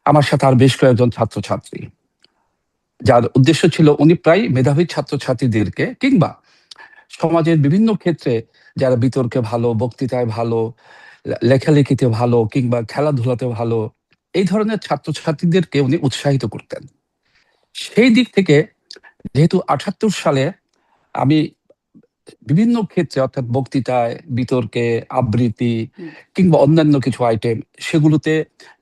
আমার সাথে আর বেশ কয়েকজন ছাত্রছাত্রী, যার উদ্দেশ্য ছিল উনি প্রায় মেধাবী ছাত্রছাত্রীদেরকে কিংবা সমাজের বিভিন্ন ক্ষেত্রে যারা বিতর্কে ভালো, বক্তৃতায় ভালো, লেখালেখিতে ভালো কিংবা খেলাধুলাতে ভালো, এই ধরনের ছাত্রছাত্রীদেরকে উনি উৎসাহিত করতেন। সেই দিক থেকে যেহেতু ৭৮ সালে আমি বিভিন্ন ক্ষেত্রে অর্থাৎ বক্তৃতায়, বিতর্কে, আবৃত্তি কিংবা অন্যান্য কিছু আইটেম সেগুলোতে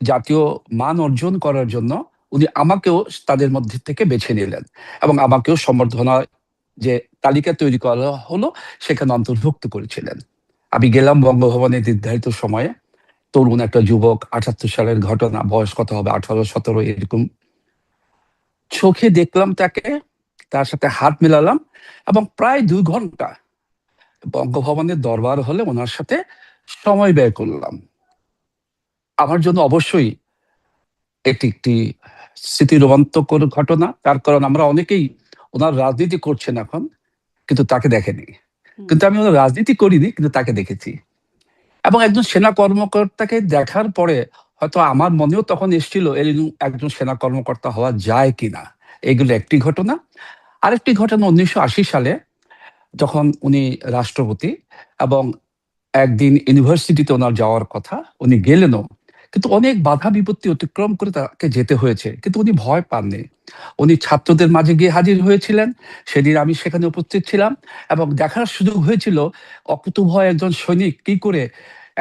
জাতীয় মান অর্জন করার জন্য উনি আমাকেও তাদের মধ্যে থেকে বেছে নিলেন এবং আমাকেও সম্বর্ধনা যে তালিকা তৈরি করা হলো সেখানে অন্তর্ভুক্ত করেছিলেন। আমি গেলাম বঙ্গভবনে নির্ধারিত সময়ে, তরুণ একটা যুবক, ৭৮ সালের ঘটনা, বয়স কত হবে, ১৮-১৭ এরকম। চোখে দেখলাম তাকে, তার সাথে হাত মেলালাম এবং প্রায় ২ ঘন্টা বঙ্গভবনের দরবার হলে ওনার সাথে সময় ব্যয় করলাম। আমার জন্য অবশ্যই এটি একটি স্মৃতি রোমাঞ্চকর ঘটনা। তার কারণ আমরা অনেকেই ওনার রাজনীতি করছেন এখন, কিন্তু তাকে দেখেনি। কিন্তু আমি ওনার রাজনীতি করিনি, কিন্তু তাকে দেখেছি। এবং একজন সেনা কর্মকর্তাকে দেখার পরে হয়তো আমার মনেও তখন এসেছিল এরকম একজন সেনা কর্মকর্তা হওয়া যায় কিনা। এগুলো একটি ঘটনা। আরেকটি ঘটনা ১৯৮০ সালে যখন উনি রাষ্ট্রপতি এবং একদিন ইউনিভার্সিটিতে ওনার যাওয়ার কথা, উনি গেলেনও, কিন্তু অনেক বাধা বিপত্তি অতিক্রম করে তাকে যেতে হয়েছে, কিন্তু উনি ভয় পাননি। উনি ছাত্রদের মাঝে গিয়ে হাজির হয়েছিলেন। সেদিন আমি সেখানে উপস্থিত ছিলাম এবং দেখার সুযোগ হয়েছিল অকুতোভয় একজন সৈনিক কি করে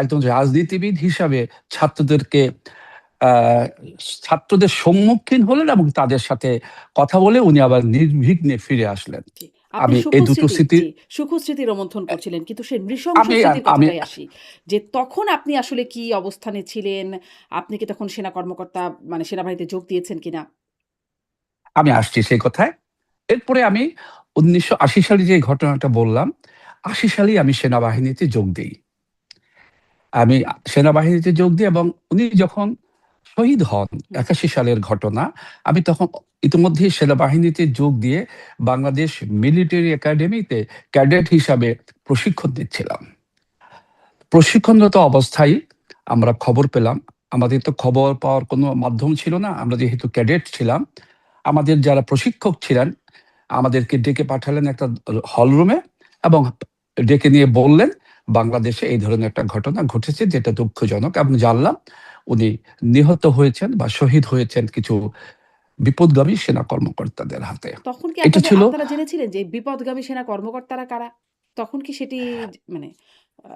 একজন রাজনীতিবিদ হিসাবে ছাত্রদেরকে আহ ছাত্রদের সম্মুখীন হলেন এবং তাদের সাথে কথা বলে উনি আবার নির্বিঘ্নে ফিরে আসলেন। জি। আপনি আমি এই দুটো স্মৃতি সুখস্মৃতি রোমন্থন করছিলেন। কিন্তু সেই নৃশংস আমি স্মৃতির আমি কথাটাই আসি। যে তখন আপনি আসলে কি অবস্থানে ছিলেন? আপনি কি তখন সেনা কর্মকর্তা মানে সেনাবাহিনীতে যোগ দিয়েছেন কিনা? আমি আসছি সেই কথায়। এরপরে আমি ১৯৮০ সালে যে ঘটনাটা বললাম, ৮০ সালেই আমি সেনাবাহিনীতে যোগ দেই। আমি সেনাবাহিনীতে যোগ দিই এবং উনি যখন শহীদ হন, হুম। ৮১ সালের ঘটনা, আমি তখন ইতিমধ্যেই সেনাবাহিনীতে যোগ দিয়ে বাংলাদেশ মিলিটারি একাডেমিতে ক্যাডেট হিসাবে প্রশিক্ষণ নিচ্ছিলাম। প্রশিক্ষণরত অবস্থায় আমরা খবর পেলাম, আমাদের তো খবর পাওয়ার কোনো মাধ্যম ছিল না। আমরা যেহেতু ক্যাডেট ছিলাম, আমাদের যারা প্রশিক্ষক ছিলেন আমাদেরকে ডেকে পাঠালেন একটা হল রুমে এবং ডেকে নিয়ে বললেন বাংলাদেশে এই ধরনের একটা ঘটনা ঘটেছে যেটা দুঃখজনক, এবং জানলাম উনি নিহত হয়েছেন বা শহীদ হয়েছেন কিছু বিপদগামী সেনা কর্মকর্তাদের হাতে। তখন কি এটা ছিল আপনারা জেনেছিলেন যে বিপথগামী সেনা কর্মকর্তারা কারা? তখন কি সেটি মানে আ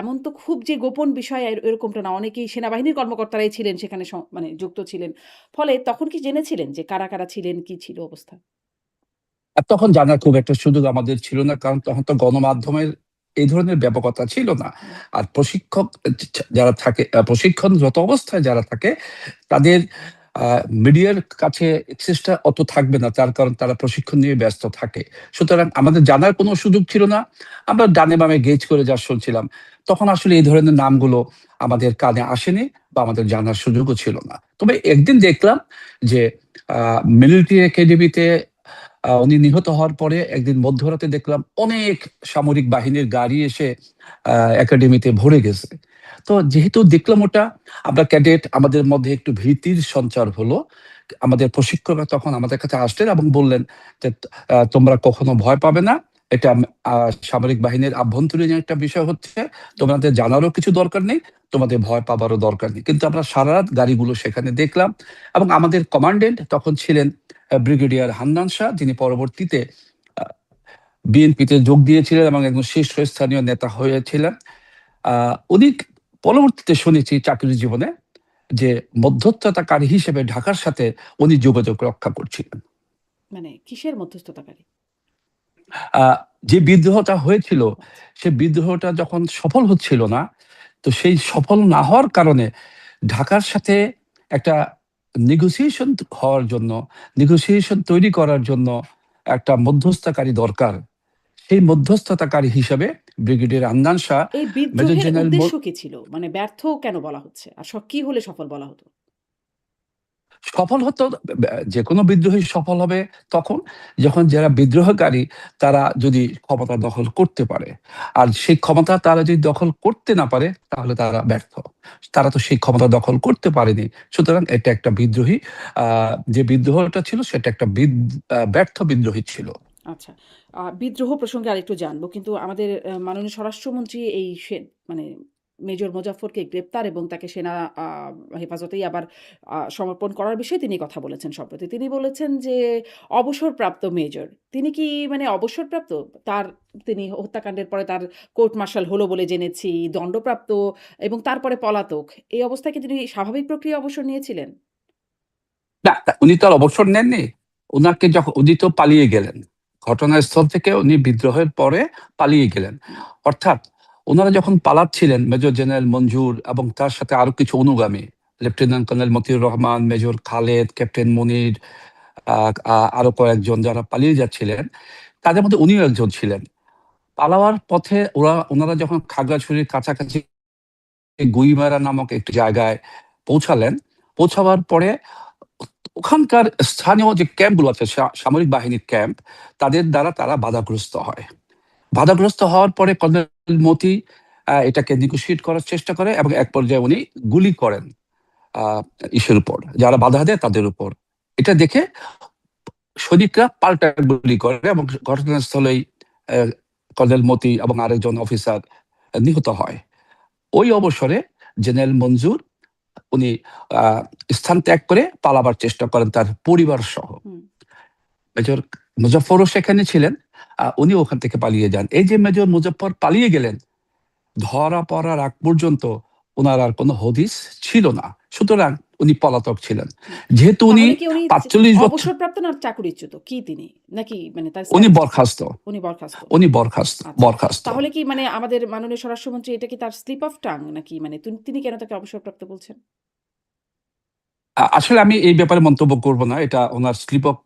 এমন তো খুব যে গোপন বিষয় এরকমটা না। অনেকেই সেনাবাহিনীর কর্মকর্তারাই ছিলেন সেখানে মানে যুক্ত ছিলেন। ফলে তখন কি জেনেছিলেন যে কারা ছিলেন, কি ছিল অবস্থা? আর তখন জানার খুব একটা সুযোগ আমাদের ছিল না, কারণ তখন তো গণমাধ্যমের এই ধরনের ব্যাপকতা ছিল না। হুম। আর প্রশিক্ষক যারা থাকে, প্রশিক্ষণরত অবস্থায় যারা থাকে তাদের মিডিয়ার কাছে এক্সেসটা অত থাকবে না, তার কারণ তারা প্রশিক্ষণ নিয়ে ব্যস্ত থাকে। সুতরাং আমাদের জানার কোনো সুযোগ ছিল না। আমরা ডানে বামে গেজ করে যা শুনছিলাম, তখন আসলে এই ধরনের নামগুলো আমাদের কানে আসেনি বা আমাদের জানার সুযোগও ছিল না। তবে একদিন দেখলাম যে মিলিটারি একাডেমিতে উনি নিহত হওয়ার পরে একদিন মধ্যরাতে দেখলাম অনেক সামরিক বাহিনীর গাড়ি এসে একাডেমিতে ভরে গেছে। তো যেহেতু দেখলাম ওটা, আমরা ক্যাডেট, আমাদের মধ্যে একটু ভীতির সঞ্চার হলো। আমাদের প্রশিক্ষকরা তখন আমাদের কাছে আসলেন এবং বললেন যে তোমরা কখনো ভয় পাবে না, এটা সামরিক বাহিনীর আভ্যন্তরীণ একটা বিষয় হচ্ছে, তোমাদের জানারও কিছু দরকার নেই, তোমাদের ভয় পাবারও দরকার নেই। কিন্তু আমরা সারা রাত গাড়িগুলো সেখানে দেখলাম এবং আমাদের কমান্ডেন্ট তখন ছিলেন ব্রিগেডিয়ার হান্নান শাহ, যিনি পরবর্তীতে বিএনপিতে যোগ দিয়েছিলেন এবং একজন শীর্ষস্থানীয় নেতা হয়েছিলেন। উনি পরবর্তীতে শুনেছি চাকরির জীবনে যে মধ্যস্থতাকারী হিসেবে ঢাকার সাথে উনি যোগাযোগ রক্ষা করছিলেন। মানে কিসের মধ্যস্থতাকারী? আহ, যে বিদ্রোহটা হয়েছিল, আচ্ছা। সে বিদ্রোহটা যখন সফল হচ্ছিল না, তো সেই সফল না হওয়ার কারণে ঢাকার সাথে একটা নেগোসিয়েশন হওয়ার জন্য, নেগোসিয়েশন তৈরি করার জন্য একটা মধ্যস্থতাকারী দরকার। সেই মধ্যস্থতাকারী হিসাবে ব্রিগেডিয়ার আন্দান শাহ, এই মেজর বিদ্রোহের জেনারেল উদ্দেশ্য কি ছিল? মানে ব্যর্থ কেন বলা হচ্ছে? আর কি হলে সফল বলা হতো? সফল হতো, যেকোনো বিদ্রোহী সফল হবে তখন যখন যারা বিদ্রোহকারী তারা যদি ক্ষমতা দখল করতে পারে। আর সেই ক্ষমতা তারা যদি দখল করতে না পারে তাহলে তারা ব্যর্থ। তারা তো সেই ক্ষমতা দখল করতে পারেনি, সুতরাং এটা একটা বিদ্রোহী, যে বিদ্রোহটা ছিল সেটা একটা ব্যর্থ বিদ্রোহী ছিল। আচ্ছা। বিদ্রোহ প্রসঙ্গে আরেকটু জানবো। কিন্তু আমাদের মাননীয় স্বরাষ্ট্রমন্ত্রী এই মানে মেজর মোজাফফরকে গ্রেপ্তার এবং তাকে সেনা আ হেফাজতেই আবার সমর্পণ করার বিষয়ে তিনি কথা বলেছেন সম্প্রতি। তিনি বলেছেন যে অবসরপ্রাপ্ত মেজর। তিনি কি মানে অবসরপ্রাপ্ত? তিনি হত্যাকাণ্ডের পরে তার কোর্ট মার্শাল হলো বলে জেনেছি, দণ্ডপ্রাপ্ত এবং তারপরে পলাতক। এই অবস্থায় কি তিনি স্বাভাবিক প্রক্রিয়ায় অবসর নিয়েছিলেন? না, উনি তো আর অবসর নেননি। উনি তো পালিয়ে গেলেন ঘটনাস্থল থেকে, উনি বিদ্রোহের পরে পালিয়ে গেলেন। হুম, অর্থাৎ ওনারা যখন পালাচ্ছিলেন, মেজর জেনারেল মঞ্জুর এবং তার সাথে আরো কিছু অনুগামী, lieutenant colonel Motiur Rahman, major Khaled, captain Monir, আরো কয়েকজন যারা পালিয়ে যাচ্ছিলেন, তাদের মধ্যে উনিও একজন ছিলেন। পালাওয়ার পথে ওনারা যখন খাগড়াছড়ির কাছাকাছি গুইমারা নামক একটি জায়গায় পৌঁছালেন, পৌঁছাবার পরে ওখানকার স্থানীয় যে ক্যাম্পগুলো আছে, সামরিক বাহিনীর ক্যাম্প, তাদের দ্বারা তারা বাধাগ্রস্ত হয়। বাধাগ্রস্ত হওয়ার পরে কর্নেল মতি এটাকে নিগোশিয়েট করার চেষ্টা করে এবং এক পর্যায়ে উনি গুলি করেন আহ ইসের উপর, যারা বাধা দেয় তাদের উপর। এটা দেখে সৈনিকরা পাল্টা গুলি করে এবং ঘটনাস্থলেই আহ, কর্নেল মতি এবং আরেকজন অফিসার নিহত হয়। ওই অবসরে জেনারেল মঞ্জুর উনি আহ স্থান ত্যাগ করে পালাবার চেষ্টা করেন তার পরিবার সহ। হুম। মেজর মুজফ্ফরও সেখানে ছিলেন, উনি ওখান থেকে পালিয়ে যান। এই যে মেজর মুজফ্ফর পালিয়ে গেলেন, ধরা পড়ার আগ পর্যন্ত ওনার আর কোনো হদিস ছিল না, সুতরাং উনি পলাতক ছিলেন। হুম। যেহেতু উনি তাহলে কি উনি ৪৫ বছর, অবসরপ্রাপ্ত না চাকুরিচ্যুত? কি তিনি? নাকি মানে তার উনি স্ট্যাটাস কি? বরখাস্ত। উনি বরখাস্ত। উনি বরখাস্ত আচ্ছা। বরখাস্ত তাহলে কি মানে আমাদের মাননীয় স্বরাষ্ট্রমন্ত্রী এটা কি তার স্লিপ অফ টাং নাকি মানে তিনি কেন তাকে অবসরপ্রাপ্ত বলছেন? আসলে আমি এই ব্যাপারে মন্তব্য করব না, এটা ওনার স্লিপ অফ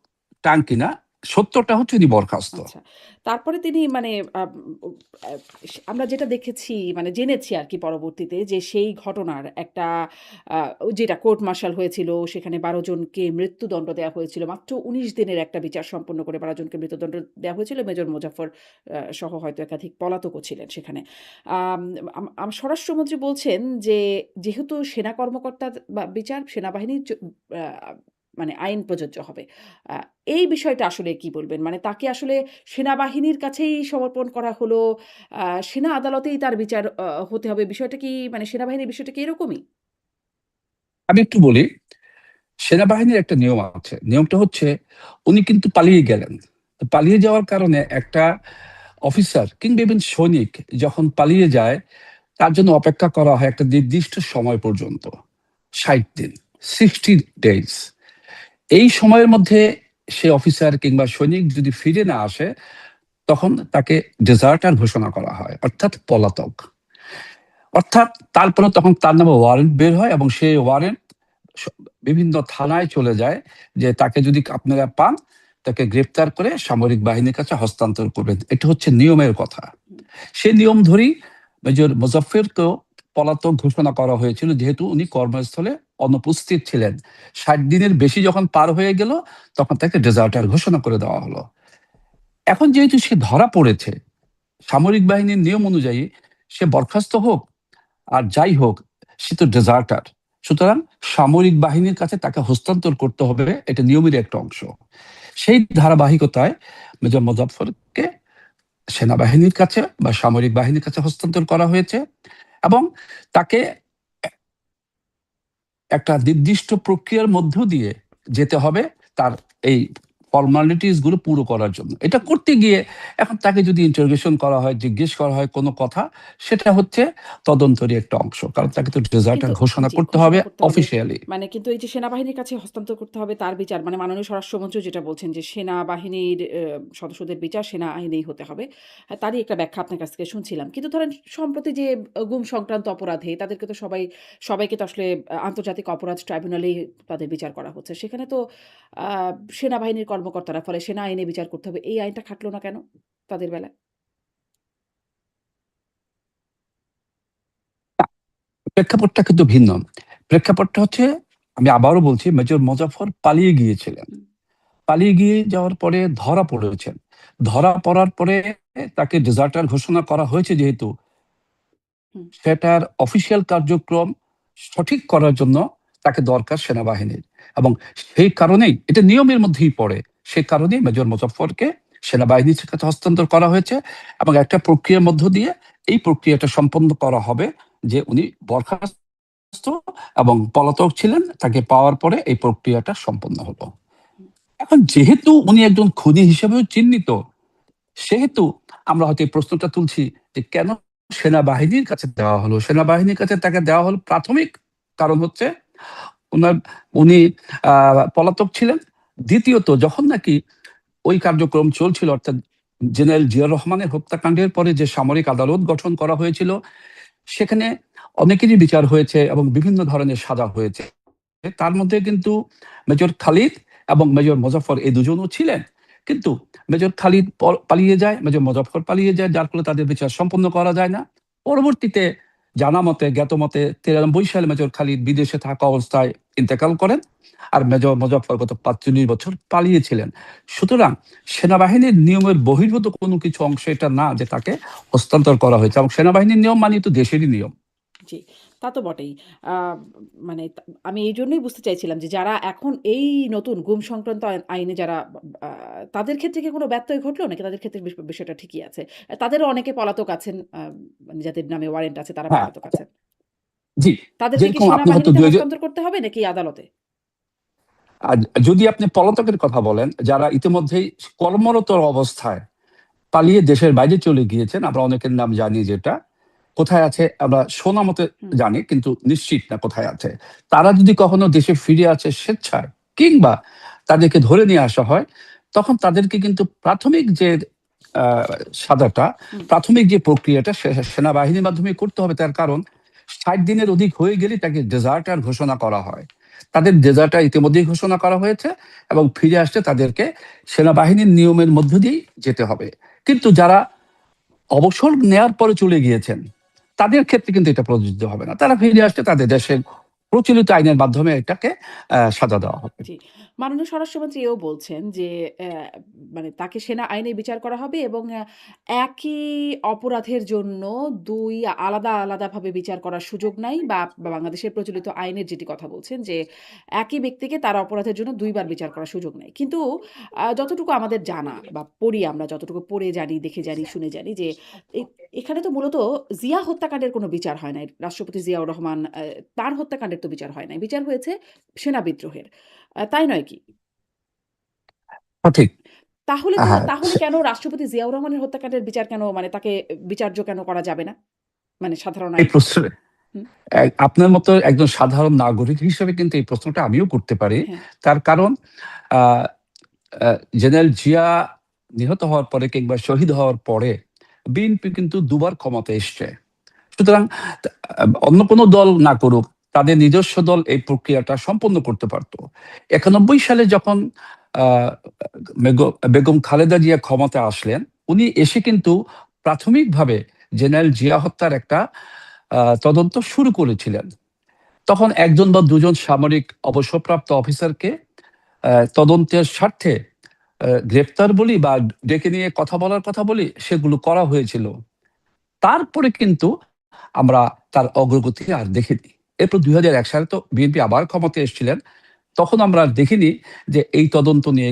টাং কিনা। সত্যটা হচ্ছে উনি বরখাস্ত। আচ্ছা। তারপরে তিনি মানে আম ও আ আমরা যেটা দেখেছি মানে জেনেছি আরকি পরবর্তীতে যে সেই ঘটনার একটা আ যেটা কোর্ট মার্শাল হয়েছিল সেখানে ১২ জনকে মৃত্যুদণ্ড দেয়া হয়েছিল। মাত্র ১৯ দিনের একটা বিচার সম্পন্ন করে ১২ জনকে মৃত্যুদণ্ড দেয়া হয়েছিল। মেজর মোজাফফর সহ হয়তো একাধিক পলাতকও ছিলেন সেখানে। আম আম আম স্বরাষ্ট্রমন্ত্রী বলছেন যে যেহেতু সেনা কর্মকর্তার বিচার সেনাবাহিনীর আ মানে আইন প্রযোজ্য হবে। আ এই বিষয়টা আসলে কি বলবেন? মানে তাকে আসলে সেনাবাহিনীর কাছেই সমর্পণ করা হলো, আ সেনা আদালতেই তার বিচার হতে হবে। বিষয়টা কি মানে সেনাবাহিনীর বিষয়টা কি এরকমই? আমি একটু বলি, সেনাবাহিনীর একটা নিয়ম আছে। নিয়মটা হচ্ছে উনি কিন্তু পালিয়ে গেলেন। তো পালিয়ে যাওয়ার কারণে একটা অফিসার কিংবা ইভেন সৈনিক যখন পালিয়ে যায়, তার জন্য অপেক্ষা করা হয় একটা নির্দিষ্ট সময় পর্যন্ত, ৬০ দিন, ৬০ ডেজ। এই সময়ের মধ্যে সে অফিসার কিংবা সৈনিক যদি ফিরে না আসে, তখন তাকে ডেজার্টার ঘোষণা করা হয়, অর্থাৎ পলাতক। অর্থাৎ তারপরে তখন তার নামে ওয়ারেন্ট বের হয় এবং সেই ওয়ারেন্ট বিভিন্ন থানায় চলে যায় যে তাকে যদি আপনারা পান, তাকে গ্রেপ্তার করে সামরিক বাহিনীর কাছে হস্তান্তর করবেন। এটা হচ্ছে নিয়মের কথা। হুম, সেই নিয়ম ধরেই মেজর মুজাফফরকেও পলাতক ঘোষণা করা হয়েছিল, যেহেতু উনি কর্মস্থলে অনুপস্থিত ছিলেন। ৬০ দিনের বেশি যখন পার হয়ে গেল, তখন তাকে ডেজার্টার ঘোষণা করে দেওয়া হলো। এখন যেহেতু সে ধরা পড়েছে, সামরিক বাহিনীর নিয়ম অনুযায়ী সে বরখাস্ত হোক আর যাই হোক, সে তো ডেজার্টার। সুতরাং সামরিক বাহিনীর কাছে তাকে হস্তান্তর করতে হবে, এটা নিয়মের একটা অংশ। সেই ধারাবাহিকতায় মেজর মুজাফফরকে সেনাবাহিনীর কাছে বা সামরিক বাহিনীর কাছে হস্তান্তর করা হয়েছে এবং তাকে একটা নির্দিষ্ট প্রক্রিয়ার মধ্য দিয়ে যেতে হবে তার এই ফর্মালিটিস গুলো পুরো করার জন্য। এটা করতে গিয়ে এখন তাকে যদি ইন্টারোগেশন করা হয়, জিজ্ঞেস করা হয় কোনো কথা, সেটা হচ্ছে তদন্তেরই একটা অংশ, কারণ আচ্ছা। তাকে তো ডেজার্টার কিন্তু ঘোষণা জি, করতে হবে ঘোষণা করতে হবে। অফিসিয়ালি। মানে কিন্তু এই যে সেনাবাহিনীর কাছে হস্তান্তর করতে হবে তার বিচার মানে মাননীয় স্বরাষ্ট্রমন্ত্রী যেটা বলছেন যে সেনাবাহিনীর সদস্যদের বিচার সেনা আইনেই হতে হবে। তারই একটা ব্যাখ্যা আপনার কাছ থেকে শুনছিলাম। কিন্তু ধরেন সম্প্রতি যে গুম সংক্রান্ত অপরাধে তাদেরকে তো সবাইকে তো আসলে আন্তর্জাতিক অপরাধ ট্রাইব্যুনালেই তাদের বিচার করা হচ্ছে। সেখানে তো আ সেনাবাহিনীর কর্মকর্তারা ফলে সেনা আইনে বিচার করতে হবে। এই আইনটা খাটলো না কেন তাদের বেলায়? প্রেক্ষাপটটা কিন্তু ভিন্ন। প্রেক্ষাপটটা হচ্ছে আমি আবারও বলছি, মেজর মোজাফফর পালিয়ে গিয়েছিলেন। হুম, পালিয়ে গিয়ে যাওয়ার পরে ধরা পড়েছেন। ধরা পড়ার পরে তাকে ডিজার্টার ঘোষণা করা হয়েছে যেহেতু, হুম, সেটার অফিসিয়াল কার্যক্রম সঠিক করার জন্য তাকে দরকার সেনাবাহিনীর, এবং সেই কারণেই এটা নিয়মের মধ্যেই পড়ে। সেই কারণেই মেজর মোজাফফরকে সেনাবাহিনীর কাছে হস্তান্তর করা হয়েছে, এবং একটা প্রক্রিয়ার মধ্য দিয়ে এই প্রক্রিয়াটা সম্পন্ন করা হবে যে উনি বরখাস্ত এবং পলাতক ছিলেন, তাকে পাওয়ার পরে এই প্রক্রিয়াটা সম্পন্ন হলো। হুম। এখন যেহেতু উনি একজন খুনি হিসেবেও চিহ্নিত, সেহেতু আমরা হয়তো এই প্রশ্নটা তুলছি যে কেন সেনাবাহিনীর কাছে দেওয়া হলো। সেনাবাহিনীর কাছে তাকে দেওয়া হলো প্রাথমিক কারণ হচ্ছে ওনার উনি পলাতক ছিলেন। দ্বিতীয়ত, যখন নাকি ওই কার্যক্রম চলছিল, অর্থাৎ জেনারেল জিয়াউর রহমানের হত্যাকাণ্ডের পরে যে সামরিক আদালত গঠন করা হয়েছিল, সেখানে অনেকেরই বিচার হয়েছে এবং বিভিন্ন ধরনের সাজা হয়েছে। তার মধ্যে কিন্তু মেজর খালিদ এবং মেজর মোজাফফর এই দুজনও ছিলেন। কিন্তু মেজর খালিদ পালিয়ে যায়, মেজর মোজাফফর পালিয়ে যায়, যার ফলে তাদের বিচার সম্পন্ন করা যায় না। পরবর্তীতে জানা মতে, জ্ঞাত মতে 93 সালে মেজর খালিদ বিদেশে থাকা অবস্থায় ইন্তেকাল করেন, আর মেজর মোজাফফর গত 45 বছর পালিয়েছিলেন। সুতরাং সেনাবাহিনীর নিয়মের বহির্ভূত কোনো কিছু অংশ এটা না যে তাকে হস্তান্তর করা হয়েছে, এবং সেনাবাহিনীর নিয়ম মানে তো দেশেরই নিয়ম। জি, তা তো বটেই। আ মানে আমি এইজন্যই বুঝতে চাইছিলাম যে যারা এখন এই নতুন গুম সংক্রান্ত আইনে যারা আ তাদের ক্ষেত্রে কি কোনো ব্যত্যয় ঘটলো? নাকি তাদের ক্ষেত্রে বিষয়টা ঠিকই আছে? তাদেরও অনেকে পলাতক আছেন, মানে যাদের নামে ওয়ারেন্ট আছে তারা হ্যাঁ, পলাতক আছেন। জি। তাদেরকে কি যেরকম আপনি হয়তো সেনাবাহিনীতে হস্তান্তর করতে হবে নাকি আদালতে? আর যদি আপনি পলাতকের কথা বলেন, যারা ইতিমধ্যেই কর্মরত অবস্থায় পালিয়ে দেশের বাইরে চলে গিয়েছেন, আমরা অনেকের নাম জানি, যেটা কোথায় আছে আমরা শোনা মতে হুম, জানি, কিন্তু নিশ্চিত না কোথায় আছে। তারা যদি কখনো দেশে ফিরে আসে স্বেচ্ছায়, কিংবা তাদেরকে ধরে নিয়ে আসা হয়, তখন তাদেরকে কিন্তু প্রাথমিক যে আহ, সাজাটা, হুম, প্রাথমিক যে প্রক্রিয়াটা সেনাবাহিনীর মাধ্যমে করতে হবে। তার কারণ 60 দিনের অধিক হয়ে গেলে তাকে ডেজার্টার ঘোষণা করা হয়। তাদের ডেজার্টার ইতিমধ্যেই ঘোষণা করা হয়েছে, এবং ফিরে আসতে তাদেরকে সেনাবাহিনীর নিয়মের মধ্য দিয়েই যেতে হবে। কিন্তু যারা অবসর নেয়ার পরে চলে গিয়েছেন, তাদের ক্ষেত্রে কিন্তু এটা প্রযোজ্য হবে না। তারা ফিরে আসতে তাদের দেশের প্রচলিত আইনের মাধ্যমে এটাকে সাজা দেওয়া হবে। জি। মাননীয় স্বরাষ্ট্রমন্ত্রী এও বলছেন যে মানে তাকে সেনা আইনে বিচার করা হবে এবং একই অপরাধের জন্য ২ আলাদাভাবে বিচার করার সুযোগ নাই, বা বাংলাদেশের প্রচলিত আইনের যেটি কথা বলছেন যে একই ব্যক্তিকে তার অপরাধের জন্য ২ বার বিচার করার সুযোগ নাই। কিন্তু যতটুকু আমাদের জানা বা পড়ি, আমরা যতটুকু পড়ে জানি, দেখে জানি, শুনে জানি যে এ এখানে তো মূলত জিয়া হত্যাকাণ্ডের কোনো বিচার হয় নাই। রাষ্ট্রপতি জিয়াউর রহমান তার হত্যাকাণ্ডের তো বিচার হয় নাই। বিচার হয়েছে সেনা বিদ্রোহের। তাই নয় কি? সঠিক। হ্যাঁ, তাহলে কেন রাষ্ট্রপতি জিয়াউর রহমানের হত্যাকাণ্ডের বিচার কেন, মানে তাকে বিচার্য কেন করা যাবে না? মানে সাধারণ এই আইনে? প্রশ্ন হুম, আপনার মতো একজন সাধারণ নাগরিক হিসেবে কিন্তু এই প্রশ্নটা আমিও করতে পারি। হ্যাঁ, তার কারণ আহ, জেনারেল জিয়া নিহত হওয়ার পরে কিংবা শহীদ হওয়ার পরে বিএনপি কিন্তু দুবার ক্ষমতায় এসছে। সুতরাং অন্য কোনো দল না করুক, তাদের নিজস্ব দল এই প্রক্রিয়াটা সম্পন্ন করতে পারত। 91 সালে যখন আহ, বেগম খালেদা জিয়া ক্ষমতায় আসলেন, উনি এসে কিন্তু প্রাথমিকভাবে জেনারেল জিয়া হত্যার একটা তদন্ত শুরু করেছিলেন। তখন একজন বা দুজন সামরিক অবসরপ্রাপ্ত অফিসারকে তদন্তের স্বার্থে গ্রেপ্তার বলি বা ডেকে নিয়ে কথা বলি, সেগুলো করা হয়েছিল। তারপরে কিন্তু আমরা তার অগ্রগতি আর দেখিনি। এরপর 2001 সালে তো বিএনপি আবার ক্ষমতায় এসেছিলেন, তখন আমরা আর দেখিনি যে এই তদন্ত নিয়ে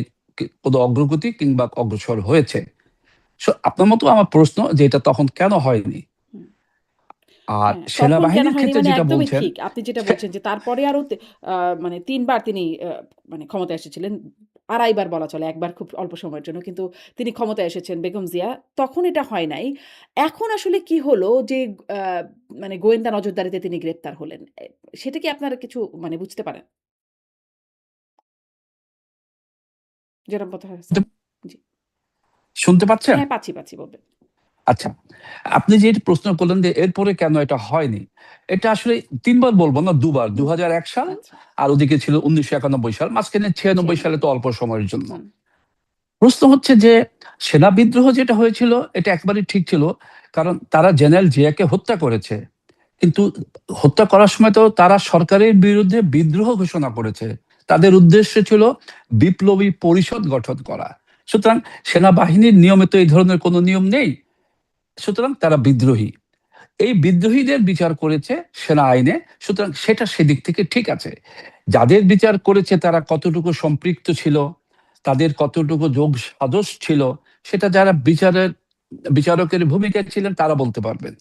কোনো অগ্রগতি কিংবা অগ্রসর হয়েছে। আপনার মতো আমার প্রশ্ন যে এটা তখন কেন হয়নি। হুম। আর হ্যাঁ, তখন কেন সেনাবাহিনীর হয়নি ক্ষেত্রে মানে যেটা একদমই বলছেন, ঠিক। আপনি যেটা সে- বলছেন যে তারপরে আরো মানে ৩ বার তিনি মানে ক্ষমতায় এসেছিলেন। ২.৫ বার বলা চলে। ১ বার খুব অল্প সময়ের জন্য। কিন্তু তিনি ক্ষমতায় এসেছেন বেগম জিয়া। তখন এটা হয় নাই। এখন আসলে কি হলো যে আ মানে গোয়েন্দা নজরদারিতে তিনি গ্রেপ্তার হলেন। সেটা কি আপনারা কিছু মানে বুঝতে পারেন? জনাব মোতাহার হোসেন? জি। শুনতে পাচ্ছেন? হ্যাঁ, পাচ্ছি বলবেন। আচ্ছা, আপনি যে প্রশ্ন করলেন যে এরপরে কেন এটা হয়নি, এটা আসলে ৩ বার বলবো না, ২ বার। হুম, ২০০১ সাল, আচ্ছা। আর ওদিকে ছিল 1991 সাল, মাঝখানে 96 সালে ৯৬ তো অল্প সময়ের জন্য। হুম, প্রশ্ন হচ্ছে যে সেনা বিদ্রোহ যেটা হয়েছিল এটা একেবারে ঠিক ছিল, কারণ তারা জেনারেল জিয়াকে হত্যা করেছে। কিন্তু হত্যা করার সময় তো তারা সরকারের বিরুদ্ধে বিদ্রোহ ঘোষণা করেছে। তাদের উদ্দেশ্য ছিল বিপ্লবী পরিষদ গঠন করা। সুতরাং সেনাবাহিনীর নিয়মে তো এই ধরনের কোনো নিয়ম নেই। সুতরাং তারা বিদ্রোহী। এই বিদ্রোহীদের বিচার করেছে সেনা আইনে। সুতরাং সেটা সেদিক থেকে ঠিক আছে। যাদের বিচার করেছে তারা কতটুকু সম্পৃক্ত ছিল, তাদের কতটুকু যোগ সাজস ছিল, সেটা যারা বিচারকের ভূমিকায় ছিলেন তারা বলতে পারবেন।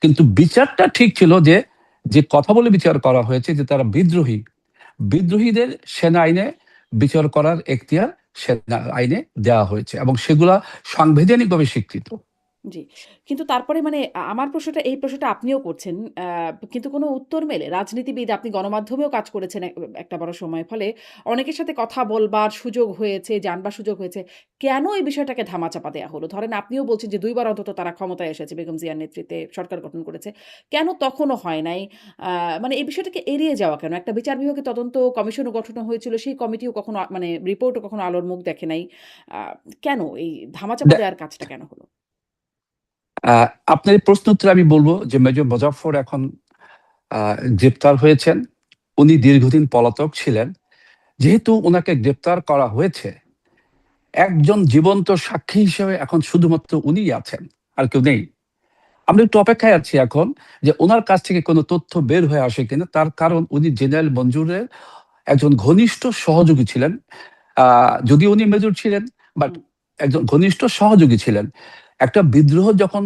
কিন্তু বিচারটা ঠিক ছিল যে যে কথা বলে বিচার করা হয়েছে যে তারা বিদ্রোহী। বিদ্রোহীদের সেনা আইনে বিচার করার এখতিয়ার সেনা আইনে দেওয়া হয়েছে এবং সেগুলা সাংবিধানিকভাবে স্বীকৃত। জি। কিন্তু তারপরে মানে আমার প্রশ্নটা এই প্রশ্নটা আপনিও করছেন। কিন্তু কোনো উত্তর মেলে? রাজনীতিবিদ, আপনি গণমাধ্যমেও কাজ করেছেন একটা বড় সময়। ফলে অনেকের সাথে কথা বলবার সুযোগ হয়েছে, জানবার সুযোগ হয়েছে। কেন এই বিষয়টাকে ধামাচাপা দেয়া হলো? ধরেন আপনিও বলছেন যে ২ বার অন্তত তারা ক্ষমতায় এসেছে, বেগম জিয়ার নেতৃত্বে সরকার গঠন করেছে। কেন তখনও হয় নাই? আ মানে এই বিষয়টাকে এড়িয়ে যাওয়া কেন? একটা বিচার বিভাগের তদন্ত কমিশনও গঠন হয়েছিল। সেই কমিটিও কখনো মানে রিপোর্টও কখনো আলোর মুখ দেখে নাই। আ কেন এই ধামাচাপা দেওয়ার কাজটা কেন হলো? আপনার এই প্রশ্ন উত্তরে আমি বলবো যে মেজর মোজাফফর এখন গ্রেপ্তার হয়েছেন। উনি দীর্ঘদিন পলাতক ছিলেন। যেহেতু ওনাকে গ্রেপ্তার করা হয়েছে, একজন জীবন্ত সাক্ষী হিসেবে এখন শুধুমাত্র উনিই আছেন, আর কেউ নেই। আমরা একটু অপেক্ষায় আছি এখন যে ওনার কাছ থেকে কোনো তথ্য বের হয়ে আসে কিনা। তার কারণ উনি জেনারেল মঞ্জুরের একজন ঘনিষ্ঠ সহযোগী ছিলেন। যদিও উনি মেজর ছিলেন, বাট হুম, একজন ঘনিষ্ঠ সহযোগী ছিলেন। একটা বিদ্রোহ যখন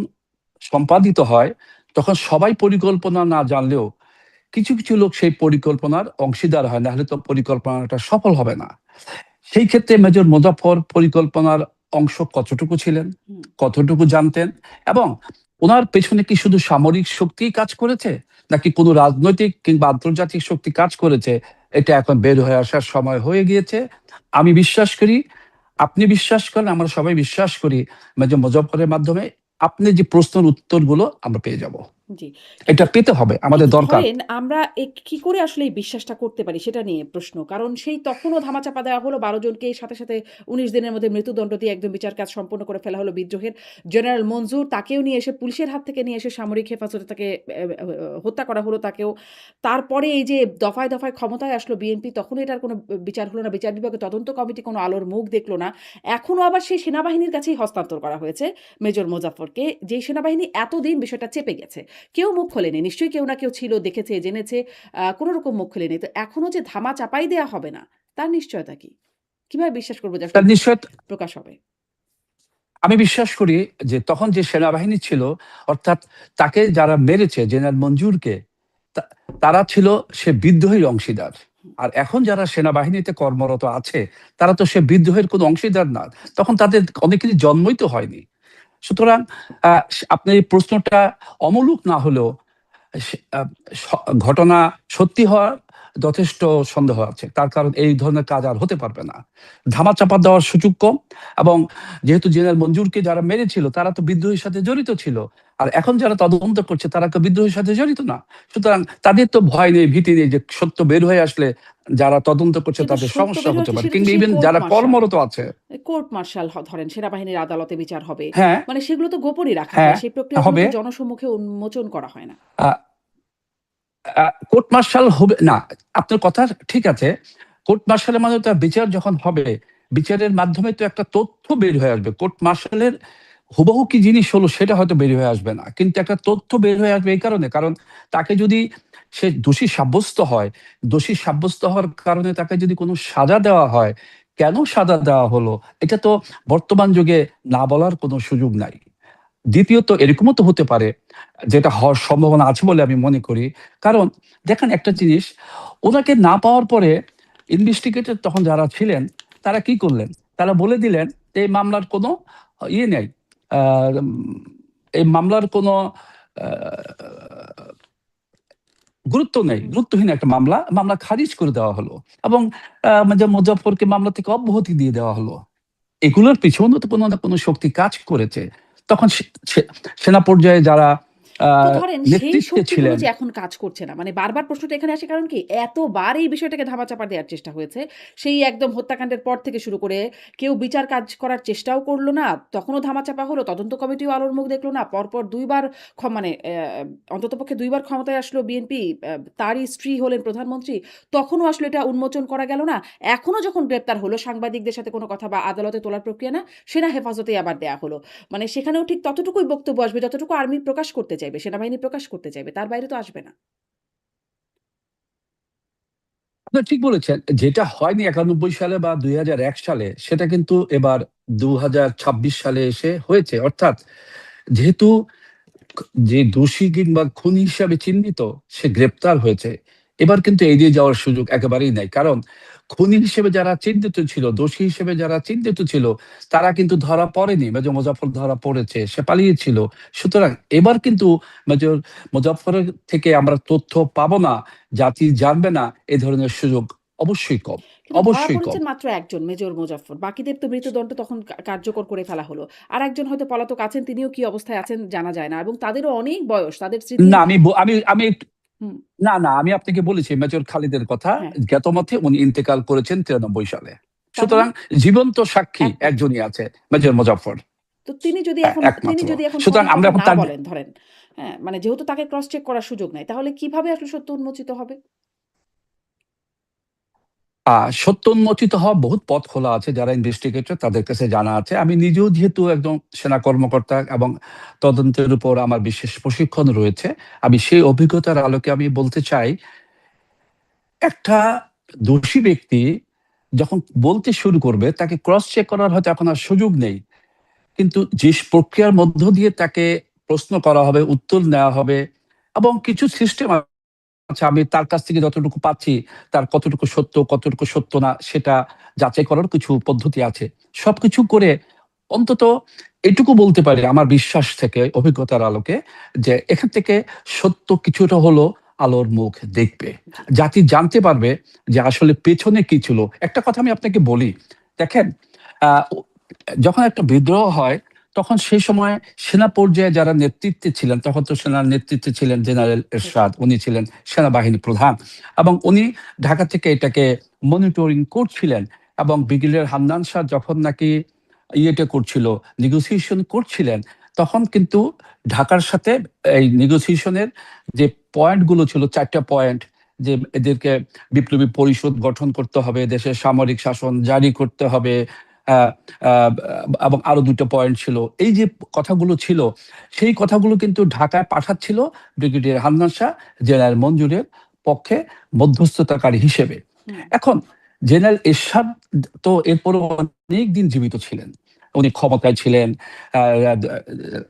সম্পাদিত হয় তখন সবাই পরিকল্পনা না জানলেও কিছু কিছু লোক সেই পরিকল্পনার অংশীদার হয়, না হলে তো পরিকল্পনাটা সফল হবে না। সেই ক্ষেত্রে মেজর মোজাফফর পরিকল্পনার অংশ কতটুকু ছিলেন, হুম। কতটুকু জানতেন, এবং ওনার পেছনে কি শুধু সামরিক শক্তি কাজ করেছে নাকি কোনো রাজনৈতিক কিংবা আন্তর্জাতিক শক্তি কাজ করেছে, এটা এখন বের হয়ে আসার সময় হয়ে গিয়েছে। আমি বিশ্বাস করি, আপনি বিশ্বাস করেন, আমরা সবাই বিশ্বাস করি, মেজর মোজাফফরের মাধ্যমে আপনি যে প্রশ্নের উত্তরগুলো আমরা পেয়ে যাব। জি। কিন্তু এটা পেতে হবে, আমাদের কিন্তু দরকার। ধরেন আমরা কি করে আসলে এই বিশ্বাসটা করতে পারি সেটা নিয়ে প্রশ্ন। কারণ সেই তখনও ধামাচাপা দেওয়া হলো ১২ জনকে, সাথে ১৯ দিনের মধ্যে মৃত্যুদণ্ড দিয়ে একদম বিচার কাজ সম্পন্ন করে ফেলা হলো বিদ্রোহের। জেনারেল মঞ্জুর, তাকেও নিয়ে এসে পুলিশের হাত থেকে নিয়ে এসে সামরিক হেফাজতে তাকে হত্যা করা হলো তাকেও। তারপরে এই যে দফায়, দফায় ক্ষমতায় আসলো বিএনপি, তখনও এটার কোনো বিচার হলো না। বিচার বিভাগের তদন্ত কমিটি কোনো আলোর মুখ দেখল না। এখনো আবার সেই সেনাবাহিনীর কাছেই হস্তান্তর করা হয়েছে মেজর মোজাফফরকে। যেই সেনাবাহিনী এতদিন বিষয়টা চেপে গেছে। কেউ মুখ খোলেনি। নিশ্চয়ই কেউ না কেউ ছিল, দেখেছে, জেনেছে, কোন রকম মুখ খোলেনি। তো এখনো যে ধামা চাপাই দেয়া হবে না, তার নিশ্চয়তা কি? কিভাবে বিশ্বাস করব যে আসলে তার নিশ্চয় প্রকাশ হবে? আমি বিশ্বাস করি যে তখন যে সেনাবাহিনী ছিল, অর্থাৎ তাকে যারা মেরেছে জেনারেল মঞ্জুরকে, তারা ছিল সে বিদ্রোহীর অংশীদার। হুম, আর এখন যারা সেনাবাহিনীতে কর্মরত আছে তারা তো সে বিদ্রোহের কোনো অংশীদার না। তখন তাদের অনেকেরই জন্মই তো হয়নি। সুতরাং আপনার এই প্রশ্নটা অমূলক না হলেও ঘটনা সত্যি হওয়ার যথেষ্ট সন্দেহ আছে। তার কারণ এই ধরনের কাজ আর হতে পারবে না। ধামাচাপা দেওয়ার সুযোগ কম, এবং যেহেতু জেনারেল মঞ্জুরকে যারা মেরেছিল তারা তো বিদ্রোহের সাথে জড়িত ছিল। আর এখন যারা তদন্ত করছে তারা তো বিদ্রোহের সাথে জড়িত না। সুতরাং তাদের তো ভয় নেই, ভীতি নেই যে সত্য বের হয়ে আসলে যারা তদন্ত করছে কিন্তু তাদের সত্য সমস্যা বের হতে হচ্ছে পারে, সেটা তো কিংবা সেই ইভেন কোর্ট যারা মার্শাল। কর্মরত আছে। কোর্ট মার্শাল ধরেন সেনাবাহিনীর আদালতে বিচার হবে। হ্যাঁ, মানে সেগুলো তো গোপনই রাখা হ্যাঁ হয়। সেই প্রক্রিয়াগুলো হবে। তো জনসম্মুখে উন্মোচন করা হয় না। কোর্ট মার্শাল হবে না, আপনার কথা ঠিক আছে। কোর্ট মার্শালের মাধ্যমে তার বিচার যখন হবে, বিচারের মাধ্যমে তো একটা তথ্য বের হয়ে আসবে। কোর্ট মার্শালের হুবহু কি জিনিস হলো সেটা হয়তো বের হয়ে আসবে না, কিন্তু একটা তথ্য বের হয়ে আসবে। এই কারণে, কারণ তাকে যদি সে দোষী সাব্যস্ত হয়, দোষী সাব্যস্ত হওয়ার কারণে তাকে যদি কোনো সাজা দেওয়া হয়, কেন সাজা দেওয়া হলো এটা তো বর্তমান যুগে না বলার কোনো সুযোগ নাই। দ্বিতীয়ত এরকমও তো হতে পারে, যেটা হওয়ার সম্ভাবনা আছে বলে আমি মনে করি। কারণ দেখেন একটা জিনিস, ওনাকে না পাওয়ার পরে ইনভেস্টিগেটর তখন যারা ছিলেন তারা কি করলেন, তারা বলে দিলেন যে এই মামলার কোনো ইয়ে নেই, আহ, উম, এই মামলার কোনো গুরুত্ব নেই, হুম। গুরুত্বহীন একটা মামলা, মামলা খারিজ করে দেওয়া হলো। এবং যে মুজাফফরকে মামলা থেকে অব্যাহতি দিয়ে দেওয়া হলো। এগুলোর পিছনে তো কোনো না কোনো শক্তি কাজ করেছে। তখন সেনা পর্যায়ে যারা তো আহ, ধরেন সেই নেতৃত্বে শক্তিগুলো ছিলেন। যে এখন কাজ করছে না, মানে বারবার প্রশ্নটা এখানে আসে কারণ কি এতবার এই বিষয়টাকে ধামাচাপা দেওয়ার চেষ্টা হয়েছে, সেই একদম হত্যাকাণ্ডের পর থেকে শুরু করে কেউ বিচার কাজ করার চেষ্টাও করলো না, তখনও ধামাচাপা হলো, তদন্ত কমিটিও আলোর মুখ দেখলো না, পরপর দুইবার মানে অন্ততপক্ষে দুইবার ক্ষমতায় আসলো বিএনপি, তারই স্ত্রী হলেন প্রধানমন্ত্রী, তখনও আসলে এটা উন্মোচন করা গেল না, এখনও যখন গ্রেপ্তার হলো সাংবাদিকদের সাথে কোনো কথা বা আদালতে তোলার প্রক্রিয়া না, সেনা হেফাজতে আবার দেয়া হলো। মানে সেখানেও ঠিক ততটুকুই বক্তব্য আসবে যতটুকু আর্মি প্রকাশ করতে চাইবে, সেনাবাহিনী প্রকাশ করতে চাইবে, তার বাইরে তো আসবে না। আপনি ঠিক বলেছেন, যেটা হয়নি 91 সালে বা 2001 সালে, সেটা কিন্তু এবার 2026 সালে এসে হয়েছে। অর্থাৎ যেহেতু যে দোষী কিংবা খুনি হিসাবে চিহ্নিত, সে গ্রেপ্তার হয়েছে, এবার কিন্তু এড়িয়ে যাওয়ার সুযোগ একেবারেই নাই। কারণ খুনি হিসেবে যারা চিহ্নিত ছিল, দোষী হিসেবে যারা চিহ্নিত ছিল, তারা কিন্তু ধরা পড়েনি। মেজর মোজাফফর ধরা পড়েছে, সে পালিয়েছিল। সুতরাং এবার কিন্তু মেজর মোজাফফরের থেকে আমরা তথ্য পাবো না, জাতি জানবে না, এ ধরনের সুযোগ অবশ্যই কম। কিন্তু ধরা অবশ্যই কম। পড়েছেন মাত্র একজন, মেজর মোজাফফর, বাকিদের তো মৃত্যুদণ্ড তখন কার্যকর করে ফেলা হলো। আর একজন হয়তো পলাতক আছেন, তিনিও কি অবস্থায় আছেন জানা যায় না, এবং তাদেরও অনেক বয়স, তাদের স্মৃতির। না, আমি হুম। না, না, আমি আপনাকে বলেছি মেজর খালিদের কথা। হ্যাঁ। জ্ঞাতমতে উনি ইন্তেকাল করেছেন 93 সালে। তার মানে সুতরাং জীবন্ত সাক্ষী একমাত্র। একজনই আছে, মেজর মুজাফফর। তো তিনি যদি হ্যাঁ, এখন তিনি একমাত্র। যদি এখন সুতরাং সঠিক আমরা কথা এখন না তার বলেন ধরেন, হ্যাঁ, মানে যেহেতু তাকে ক্রস চেক করার সুযোগ নাই, তাহলে কিভাবে আসলে সত্য উন্মোচিত হবে? সত্য উন্মোচিত হওয়া বহুত পথ খোলা আছে, যারা ইনভেস্টিগেটর তাদের কাছে জানা আছে। আমি নিজেও যেহেতু একজন সেনা কর্মকর্তা এবং তদন্তের উপর আমার বিশেষ প্রশিক্ষণ রয়েছে, আমি সেই অভিজ্ঞতার আলোকে আমি বলতে চাই, একটা দোষী ব্যক্তি যখন বলতে শুরু করবে, তাকে ক্রস চেক করার হয়তো এখন আর সুযোগ নেই। কিন্তু যে প্রক্রিয়ার মধ্য দিয়ে তাকে প্রশ্ন করা হবে, উত্তর নেওয়া হবে, এবং কিছু সিস্টেম আছে, আমি তার কাছ থেকে যতটুকু পাচ্ছি, তার কতটুকু সত্য কতটুকু সত্য না সেটা যাচাই করার কিছু পদ্ধতি আছে। সবকিছু করে অন্তত এটুকু বলতে পারি আমার বিশ্বাস থেকে, অভিজ্ঞতার আলোকে, যে এখান থেকে সত্য কিছুটা হলো আলোর মুখ দেখবে। জি। জাতি জানতে পারবে যে আসলে পেছনে কি ছিল। একটা কথা আমি আপনাকে বলি, দেখেন, আহ যখন একটা বিদ্রোহ হয়, তখন সেই সময় সেনা পর্যায়ে যারা নেতৃত্বে ছিলেন, তখন তো সেনার নেতৃত্বে ছিলেন জেনারেল এরশাদ, উনি ছিলেন সেনাবাহিনী প্রধান, এবং উনি ঢাকা থেকে এটাকে মনিটরিং করছিলেন। এবং ব্রিগেডিয়ার হান্নান শাহ যখন নাকি ইয়েটা করছিল, নেগোসিয়েশন করছিলেন, তখন কিন্তু ঢাকার সাথে এই নেগোসিয়েশনের যে পয়েন্টগুলো ছিল, 4টা পয়েন্ট, যে এদেরকে বিপ্লবী পরিষদ গঠন করতে হবে, দেশের সামরিক শাসন জারি করতে হবে, আহ, আহ, এবং আরো 2টা পয়েন্ট ছিল। এই যে কথাগুলো ছিল, সেই কথাগুলো কিন্তু ঢাকায় পাঠাচ্ছিল ব্রিগেডিয়ার হান্নান শাহ জেনারেল মঞ্জুরের পক্ষে মধ্যস্থতাকারী হিসেবে। হুম। এখন জেনারেল এরশাদ তো এরপরও অনেক দিন জীবিত ছিলেন, উনি ক্ষমতায় ছিলেন।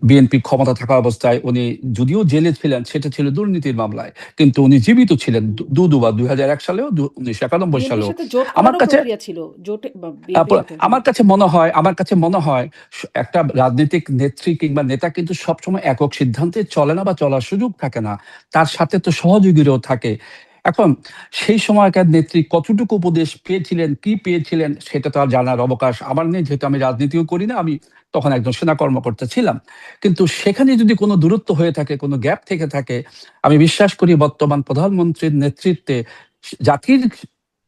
বিএনপি ক্ষমতা থাকা অবস্থায় উনি যদিও জেলে ছিলেন, সেটা ছিল দুর্নীতির মামলায়, কিন্তু উনি জীবিত ছিলেন দুবার, 2001 সালেও, 1991 বিএনপির সালেও। সাথে জোট আমার করারও কাছে প্রক্রিয়া ছিল, জোটে বিএনপির সাথে। হুম। আমার কাছে মনে হয় একটা রাজনৈতিক নেত্রী কিংবা নেতা কিন্তু সবসময় একক সিদ্ধান্তে চলে না, বা চলার সুযোগ থাকে না। তার সাথে তো সহযোগীরাও থাকে। এখন সেই সময়কার নেত্রী কতটুকু উপদেশ পেয়েছিলেন, কি পেয়েছিলেন, সেটা তো আর জানার অবকাশ আমার নেই, যেহেতু আমি রাজনীতিও করি না। আমি তখন একজন সেনা কর্মকর্তা ছিলাম। কিন্তু সেখানে যদি কোনো দূরত্ব হয়ে থাকে, কোনো গ্যাপ থেকে থাকে, আমি বিশ্বাস করি বর্তমান প্রধানমন্ত্রীর নেতৃত্বে জাতির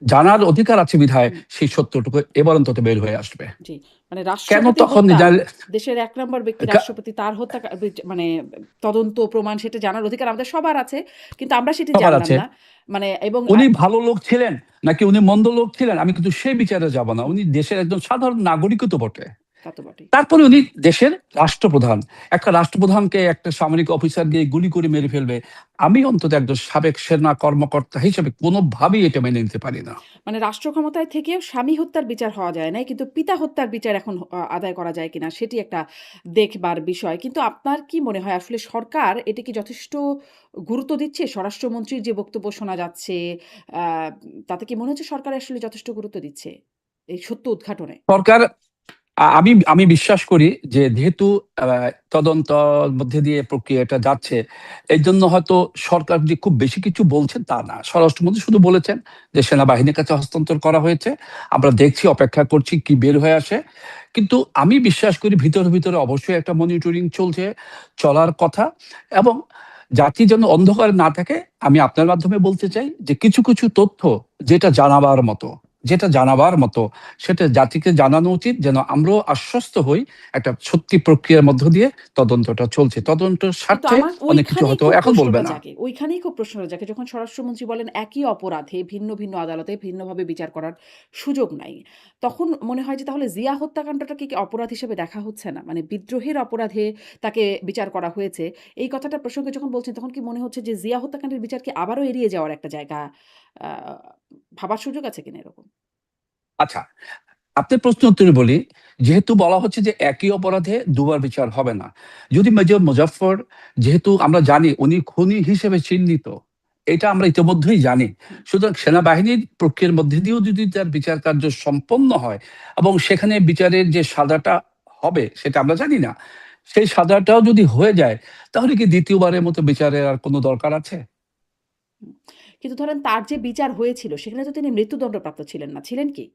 জানার অধিকার আছে বিধায় হুম। সেই সত্যটুকু এবার অন্তত বের হয়ে আসবে। জি। মানে কেন রাষ্ট্রপতির তখন হত্যা, জানলে- দেশের ১ নম্বর ব্যক্তি কা- রাষ্ট্রপতি, তার হত্যা মানে তদন্ত প্রমাণ সেটা জানার অধিকার আমাদের সবার আছে। কিন্তু আমরা সেটি সবার জানলাম আছে। না। মানে এবং উনি ভালো লোক ছিলেন নাকি উনি মন্দ লোক ছিলেন, আমি কিন্তু সেই বিচারে যাব না। হুম, উনি দেশের একজন সাধারণ নাগরিকও তো বটে। তা তো বটেই। তারপরে উনি দেশের রাষ্ট্রপ্রধান। একটা রাষ্ট্রপ্রধানকে একটা সামরিক অফিসার গিয়ে গুলি করে মেরে ফেলবে, আমি অন্তত একজন সাবেক সেনা কর্মকর্তা হিসেবে কোনোভাবেই এটা মেনে নিতে পারি না। মানে রাষ্ট্র ক্ষমতায় থেকেও স্বামী হত্যার বিচার হওয়া যায় নাই। কিন্তু পিতা হত্যার বিচার এখন আদায় করা যায় কিনা সেটি একটা দেখবার বিষয়। কিন্তু আপনার কি মনে হয় আসলে সরকার এটা কি যথেষ্ট গুরুত্ব দিচ্ছে? স্বরাষ্ট্রমন্ত্রীর যে বক্তব্য শোনা যাচ্ছে, আ তাতে কি মনে হচ্ছে সরকার আসলে যথেষ্ট গুরুত্ব দিচ্ছে এই সত্য উদ্ঘাটনে? সরকার আমি আমি বিশ্বাস করি যে যেহেতু তদন্ত মধ্যে দিয়ে প্রক্রিয়াটা যাচ্ছে, এই জন্য হয়তো সরকার যে খুব বেশি কিছু বলছেন তা না। স্বরাষ্ট্রমন্ত্রী শুধু বলেছেন যে সেনাবাহিনীর কাছে হস্তান্তর করা হয়েছে, আমরা দেখছি, অপেক্ষা করছি কি বের হয়ে আসে। কিন্তু আমি বিশ্বাস করি ভিতরে ভিতরে অবশ্যই একটা মনিটরিং চলছে, চলার কথা। এবং জাতি যেন অন্ধকারে না থাকে, আমি আপনার মাধ্যমে বলতে চাই যে কিছু কিছু তথ্য যেটা জানাবার মতো, যেটা জানাবার মতো সেটা জাতিকে জানানো উচিত, যেন আমরাও আশ্বস্ত হই একটা সত্যি প্রক্রিয়ার মধ্য দিয়ে তদন্তটা চলছে। তদন্তের কিন্তু স্বার্থে আমার অনেক কিছু ওইখানেই হয়তো খুব এখন বলবে প্রশ্নটা না। জাগে। ওইখানেই খুব প্রশ্নটা জাগে যখন স্বরাষ্ট্রমন্ত্রী বলেন একই অপরাধে ভিন্ন, ভিন্ন আদালতে ভিন্নভাবে বিচার করার সুযোগ নাই। তখন মনে হয় যে তাহলে জিয়া হত্যাকাণ্ডটাকে কি অপরাধ হিসেবে দেখা হচ্ছে না? মানে বিদ্রোহের অপরাধে তাকে বিচার করা হয়েছে। এই কথাটা প্রসঙ্গে যখন বলছেন তখন কি মনে হচ্ছে যে জিয়া হত্যাকাণ্ডের বিচার কি আবারও এড়িয়ে যাওয়ার একটা জায়গা আ ভাবার সুযোগ আছে কিনা এরকম? আচ্ছা, আপনার প্রশ্ন উত্তরে বলি, যেহেতু বলা হচ্ছে যে একই অপরাধে দুবার বিচার হবে না। যদি মেজর মুজাফফর, যেহেতু আমরা জানি উনি খুনি হিসেবে চিহ্নিত, এটা আমরা ইতিমধ্যেই জানি। হুম। সুতরাং সেনাবাহিনীর প্রক্রিয়ার মধ্যে দিয়েও যদি তার বিচার কার্য সম্পন্ন হয় এবং সেখানে বিচারের যে সাজাটা হবে সেটা আমরা জানি না। সেই সাজাটাও যদি হয়ে যায়, তাহলে কি দ্বিতীয়বারের মতো বিচারের আর কোনো দরকার আছে? হুম। কিন্তু ধরেন তার যে বিচার হয়েছিল সেখানে তো তিনি মৃত্যুদণ্ডপ্রাপ্ত ছিলেন না। ছিলেন কি?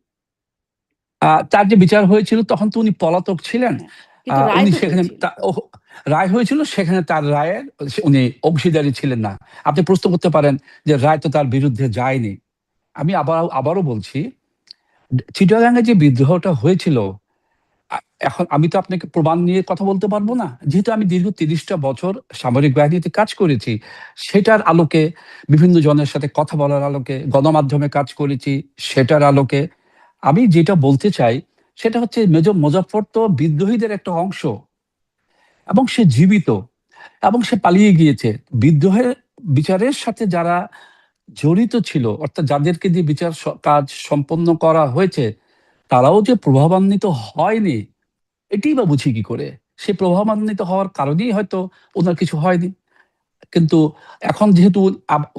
তার যে বিচার হয়েছিল তখন তো উনি পলাতক ছিলেন। হ্যাঁ। কিন্তু রায় উনি তো সেখানে হয়েছিল। রায় হয়েছিল, সেখানে তার রায়ের উনি অংশীদারি ছিলেন না। আপনি প্রশ্ন করতে পারেন যে রায় তো তার বিরুদ্ধে যায়নি। আমি আবারও বলছি, চিটাগাং এ যে বিদ্রোহটা হয়েছিল, আ এখন আমি তো আপনাকে প্রমাণ নিয়ে কথা বলতে পারব না। যেহেতু আমি দীর্ঘ ৩০ টা বছর সামরিক বাহিনীতে কাজ করেছি, সেটার আলোকে, বিভিন্ন জনের সাথে কথা বলার আলোকে, গণমাধ্যমে কাজ করেছি, সেটার আলোকে আমি যেটা বলতে চাই সেটা হচ্ছে মেজর মোজাফফর তো বিদ্রোহীদের একটা অংশ, এবং সে জীবিত, এবং সে পালিয়ে গিয়েছে। বিদ্রোহের বিচারের সাথে যারা জড়িত ছিল, অর্থাৎ যাদেরকে দিয়ে বিচার কাজ সম্পন্ন করা হয়েছে, তারাও যে প্রভাবান্বিত হয়নি, এটিই বা বুঝি কি করে? সে প্রভাবান্বিত হওয়ার কারণেই হয়তো উনার কিছু হয়নি। কিন্তু এখন যেহেতু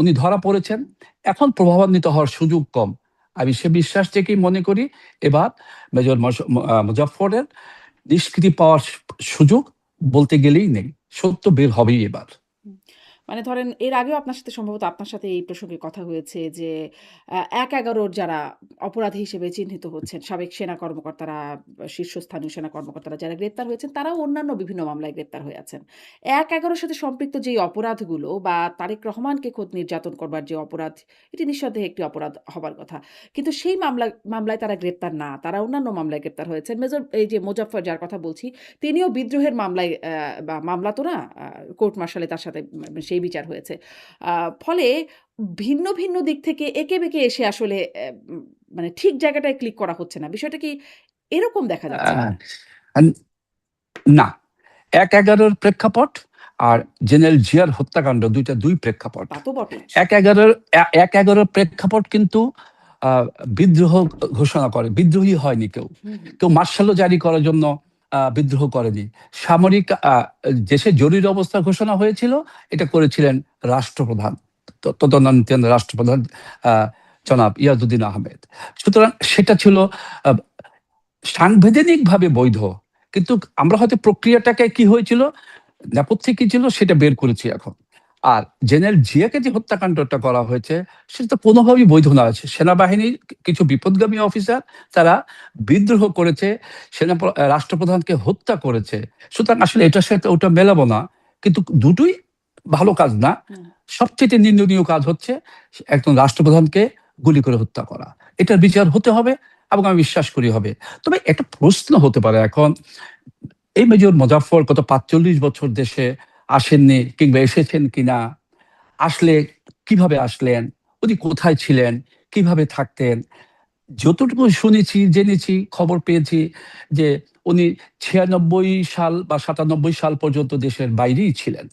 উনি ধরা পড়েছেন, এখন প্রভাবান্বিত হওয়ার সুযোগ কম। আমি সে বিশ্বাস থেকেই মনে করি এবার মেজর মুজাফফরের নিষ্কৃতি পাওয়ার সুযোগ বলতে গেলেই নেই। সত্য বের হবেই এবার। হুম। মানে ধরেন এর আগেও আপনার সাথে সম্ভবত আপনার সাথে এই প্রসঙ্গে কথা হয়েছে যে ১-১১ র যারা অপরাধী হিসেবে চিহ্নিত হচ্ছেন, সাবেক সেনা কর্মকর্তারা, শীর্ষস্থানীয় সেনা কর্মকর্তারা যারা গ্রেপ্তার হয়েছেন, তারাও অন্যান্য বিভিন্ন মামলায় গ্রেপ্তার হয়ে আছেন। ১-১১ র সাথে সম্পৃক্ত যেই অপরাধগুলো বা তারেক রহমানকে খোদ নির্যাতন করবার যে অপরাধ, এটি নিঃসন্দেহে একটি অপরাধ হবার কথা। কিন্তু সেই মামলায় তারা গ্রেপ্তার না। তারা অন্যান্য মামলায় গ্রেপ্তার হয়েছেন। মেজর এই যে মোজাফফর যার কথা বলছি, তিনিও বিদ্রোহের মামলায় বা মামলা তো না, কোর্ট মার্শালে তার সাথে সেই বিচার হয়েছে। আ ফলে ভিন্ন, ভিন্ন দিক থেকে এঁকে বেঁকে এসে আসলে মানে ঠিক জায়গাটায় ক্লিক করা হচ্ছে না। বিষয়টা কি এরকম দেখা যাচ্ছে আ কিনা? আন না। ১-১১ র প্রেক্ষাপট আর হুম, জেনারেল জিয়ার হত্যাকাণ্ড ২ টা ২ প্রেক্ষাপট। তা তো বটেই। ১-১১ ১-১১ র প্রেক্ষাপট কিন্তু আ বিদ্রোহ ঘোষণা করে। বিদ্রোহী হয়নি কেউ। হুম, হুম, কেউ মার্শালও জারি করার জন্য বিদ্রোহ করেনি। সামরিক দেশে জরুরি অবস্থা ঘোষণা হয়েছিল, এটা করেছিলেন রাষ্ট্রপ্রধান। তদানীন্তন রাষ্ট্রপ্রধান আ জনাব ইয়াজউদ্দিন আহমেদ। সুতরাং সেটা ছিল আ সাংবিধানিকভাবে বৈধ। কিন্তু আমরা হয়তো প্রক্রিয়াটাকে কি হয়েছিল, নেপথ্যে কি ছিল সেটা বের করেছি এখন। আর জেনারেল জিয়াকে যে হত্যাকাণ্ডটা করা হয়েছে, সেটা তো কোনোভাবেই বৈধ নয়। সেনাবাহিনীর কিছু বিপথগামী অফিসার, তারা বিদ্রোহ করেছে, রাষ্ট্রপ্রধানকে হত্যা করেছে। সুতরাং আসলে এটার সাথে ওটা মেলাবো না। কিন্তু দুটোই ভালো কাজ না। হুম। সবচেয়ে নিন্দনীয় কাজ হচ্ছে একজন রাষ্ট্রপ্রধানকে গুলি করে হত্যা করা। এটার বিচার হতে হবে, এবং আমি বিশ্বাস করি হবে। তবে একটা প্রশ্ন হতে পারে এখন, এই মেজর মুজাফফর গত ৪৫ বছর দেশে আসেননি, কিংবা এসেছেন কিনা? আসলে কিভাবে আসলেন? উনি কোথায় ছিলেন? কিভাবে থাকতেন? যতটুকু শুনেছি, জেনেছি, খবর পেয়েছি যে উনি ৯৬ সাল বা ৯৭ সাল পর্যন্ত দেশের বাইরেই ছিলেন।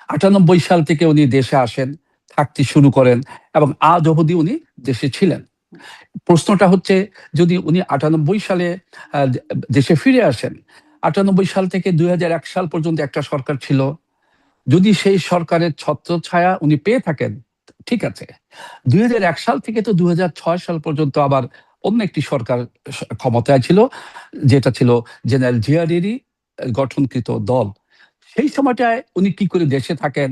৯৮ সাল থেকে উনি দেশে আসেন, থাকতে শুরু করেন, এবং আজ অবধি উনি দেশে ছিলেন। প্রশ্নটা হচ্ছে, যদি উনি ৯৮ সালে আ দে দেশে ফিরে আসেন, ৯৮ সাল থেকে ২০০১ সাল পর্যন্ত একটা সরকার ছিল। যদি সেই সরকারের ছত্রছায়া উনি পেয়ে থাকেন, ঠিক আছে। ২০০১ সাল থেকে তো ২০০৬ সাল পর্যন্ত আবার অন্য একটি সরকার ক্ষমতায় ছিল, যেটা ছিল জেনারেল জিয়ারেরই গঠনকৃত দল। সেই সময়টায় উনি কি করে দেশে থাকেন,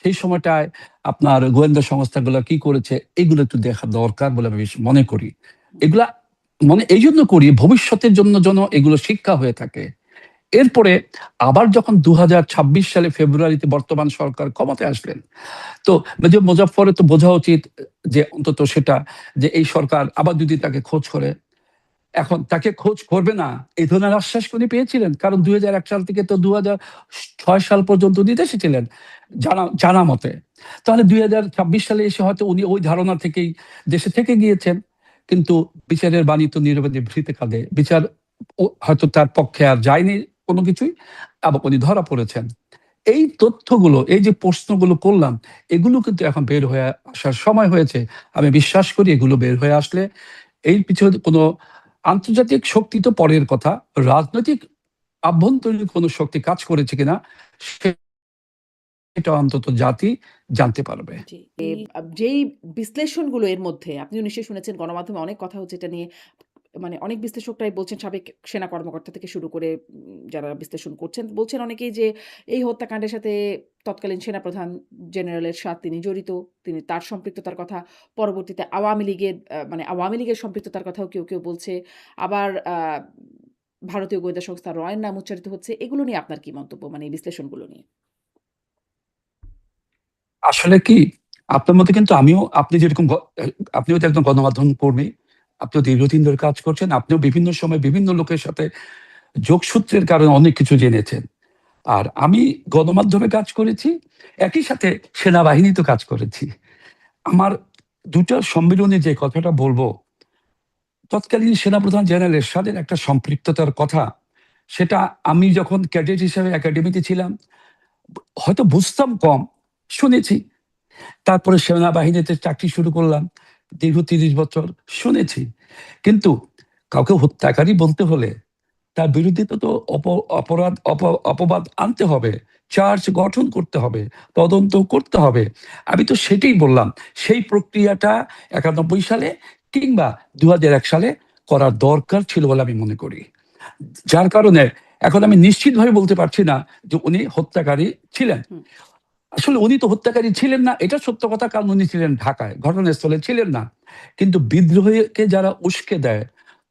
সেই সময়টায় আপনার গোয়েন্দা সংস্থাগুলো কি করেছে, এগুলো একটু দেখা দরকার বলে আমি বেশ মনে করি। এগুলা মনে এই জন্য করি, ভবিষ্যতের জন্য যেন এগুলো শিক্ষা হয়ে থাকে। এরপরে আবার যখন 2026 সালে ফেব্রুয়ারিতে বর্তমান সরকার ক্ষমতায় আসলেন, তো মেজর মোজাফফরের তো বোঝা উচিত যে অন্তত সেটা, যে এই সরকার আবার যদি তাকে খোঁজ করে, এখন তাকে খোঁজ করবে না এই ধরনের আশ্বাস উনি পেয়েছিলেন। কারণ 2001 সাল থেকে তো 2006 সাল পর্যন্ত উনি দেশে ছিলেন জানা জানা মতে। তাহলে 2026 সালে এসে হয়তো উনি ওই ধারণা থেকেই দেশে থেকে গিয়েছেন। কিন্তু বিচারের বাণী তো নীরবে নিভৃতে কাঁদে। বিচার হয়তো তার পক্ষে আর যায়নি কোনো কিছুই, এবং উনি ধরা পড়েছেন। এই তথ্যগুলো, এই যে প্রশ্নগুলো করলাম, এগুলো কিন্তু এখন বের হয়ে আসার সময় হয়েছে। আমি বিশ্বাস করি এগুলো বের হয়ে আসলে এর পিছনে কোনো আন্তর্জাতিক শক্তি তো পরের কথা, রাজনৈতিক আভ্যন্তরীণ কোনো শক্তি কাজ করেছে কিনা সেটা অন্তত জাতি জানতে পারবে। জি। যেই বিশ্লেষণগুলো এর মধ্যে আপনিও নিশ্চয়ই শুনেছেন, গণমাধ্যমে অনেক কথা হচ্ছে এটা নিয়ে। মানে অনেক বিশ্লেষকরাই বলছেন, সাবেক সেনা কর্মকর্তা থেকে শুরু করে যারা বিশ্লেষণ করছেন, বলছেন অনেকেই যে এই হত্যাকাণ্ডের সাথে তৎকালীন সেনাপ্রধান জেনারেল এরশাদ তিনি জড়িত। তার সম্পৃক্ততার কথা, পরবর্তীতে আওয়ামী লীগের মানে আওয়ামী লীগের সম্পৃক্ততার কথাও কেউ বলছে। আবার ভারতীয় গোয়েন্দা সংস্থা রয়ের নাম উচ্চারিত হচ্ছে। এগুলো নিয়ে আপনার কি মন্তব্য? মানে এই বিশ্লেষণগুলো নিয়ে? আসলে কি, আপনার মতে কিন্তু আমিও, আপনি যেরকম আপনিও তো একজন গণমাধ্যম কর্মী, আপনিও দীর্ঘদিন ধরে কাজ করছেন, আপনিও বিভিন্ন সময় বিভিন্ন লোকের সাথে যোগসূত্রের কারণে অনেক কিছু জেনেছেন। আর আমি গণমাধ্যমে কাজ করেছি, একই সাথে সেনাবাহিনীতে কাজ করেছি। আমার দুটার সম্মিলনে যে কথাটা বলবো, তৎকালীন সেনাপ্রধান জেনারেল এরশাদের একটা সম্পৃক্ততার কথা, সেটা আমি যখন ক্যাডেট হিসেবে একাডেমিতে ছিলাম হয়তো বুঝতাম কম, শুনেছি। তারপরে সেনাবাহিনীতে চাকরি শুরু করলাম, দীর্ঘ 30 বছর শুনেছি। কিন্তু কাউকে হত্যাকারী বলতে হলে তার বিরুদ্ধে তো অপরাধ অপবাদ আনতে হবে, চার্জ গঠন করতে হবে, তদন্ত করতে হবে। আমি তো সেটাই বললাম, সেই প্রক্রিয়াটা 91 সালে কিংবা 2001 সালে করার দরকার ছিল বলে আমি মনে করি। যার কারণে এখন আমি নিশ্চিতভাবে বলতে পারছি না যে উনি হত্যাকারী ছিলেন। হুম। আসলে উনি তো হত্যাকারী ছিলেন না, এটা সত্য কথা, কারণ উনি ছিলেন ঢাকায়, ঘটনাস্থলে ছিলেন না। কিন্তু বিদ্রোহীকে যারা উস্কে দেয়,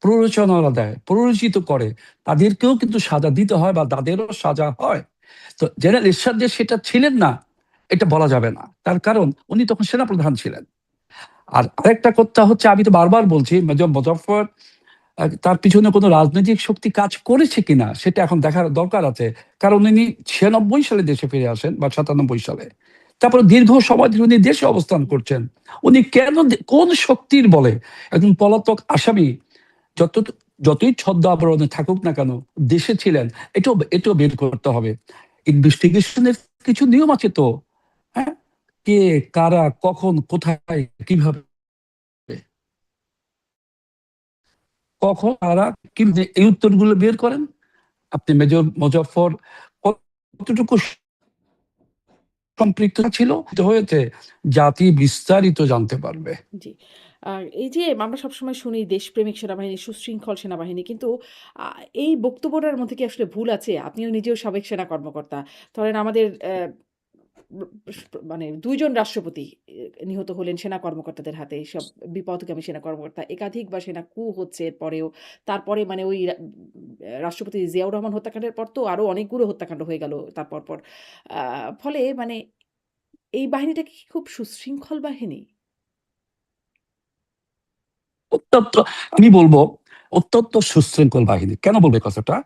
প্ররোচনা দেয়, প্ররোচিত করে, তাদেরকেও কিন্তু সাজা দিতে হয় বা তাদেরও সাজা হয়। তো জেনারেল এরশাদ যে সেটা ছিলেন না, এটা বলা যাবে না। তার কারণ উনি তখন সেনাপ্রধান ছিলেন। আর আরেকটা কথা হচ্ছে, আমি তো বারবার বলছি, মেজর মুজাফফর তার পিছনে কোনো রাজনৈতিক শক্তি কাজ করেছে কিনা সেটা এখন দেখার দরকার আছে। কারণ উনি 96 সালে দেশে ফিরে আসেন বা 97 সালে, তারপরে দীর্ঘ সময় ধরে উনি দেশে অবস্থান করছেন। উনি কেন, কোন শক্তির বলে একজন পলাতক আসামি যত যতই ছদ্ম আবরণে থাকুক না কেন দেশে ছিলেন, এটাও বের করতে হবে। ইনভেস্টিগেশনের কিছু নিয়ম আছে তো, হ্যাঁ, কে, কারা, কখন, কোথায়, কিভাবে, কখন, কারা, কি, এই উত্তরগুলো বের করেন। আপনি মেজর মুজাফফর কতটুকু সম্পৃক্ত ছিল হয়েছে, জাতি বিস্তারিত জানতে পারবে। জি। আর এই যে আমরা সবসময় শুনি দেশপ্রেমিক সেনাবাহিনী, সুশৃঙ্খল সেনাবাহিনী। কিন্তু আ এই বক্তব্যটার মধ্যে কি আসলে ভুল আছে? আপনিও নিজেও সাবেক সেনা কর্মকর্তা। ধরেন আমাদের ব মানে ২ জন রাষ্ট্রপতি নিহত হলেন সেনা কর্মকর্তাদের হাতে। এসব বিপথগামী সেনা কর্মকর্তা। একাধিকবার সেনা কূ হচ্ছে এরপরেও। তারপরে মানে ওই রাষ্ট্রপতি জিয়াউর রহমান হত্যাকাণ্ডের পর তো আরো অনেকগুলো হত্যাকাণ্ড হয়ে গেল তার পরপর। আ ফলে মানে এই বাহিনীটা কি খুব সুশৃঙ্খল বাহিনী? অত্যন্ত, আমি বলবো অত্যন্ত সুশৃঙ্খল বাহিনী। কেন বলবো এই কথাটা?